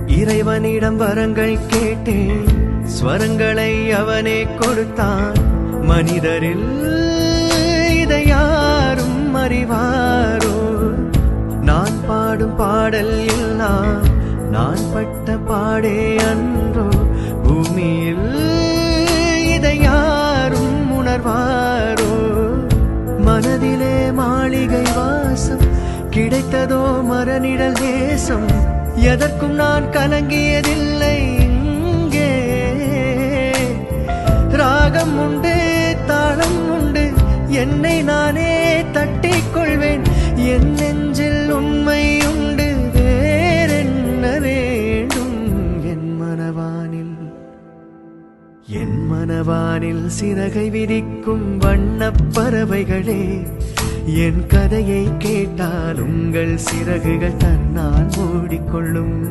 இறைவனிடம் வரங்கள் கேட்டேன், ஸ்வரங்களை அவனே கொடுத்தான். மனிதரில் இதை யாரும் அறிவாரோ? நான் பாடும் பாடல் எல்லாம் நான் பட்ட பாடே அன்றோ? பூமியில் இதை யாரும் உணர்வாரோ? மனதிலே மாளிகை வாசம் கிடைத்ததோ மரநிழல் தேசம். எதற்கும் நான் கலங்கியதில்லை. இங்கே ராகம் உண்டு, தாளம் உண்டு, என்னை நானே தட்டிக் கொள்வேன். என் நெஞ்சில் உண்மை உண்டு, வேறென்ன வேண்டும்? என் மனவானில் சிறகை விரிக்கும் வண்ணப் பறவைகளே, என் கதையை கேட்டால் உங்கள் சிறகுகள் தன்னால் மூடிக்கொள்ளும்.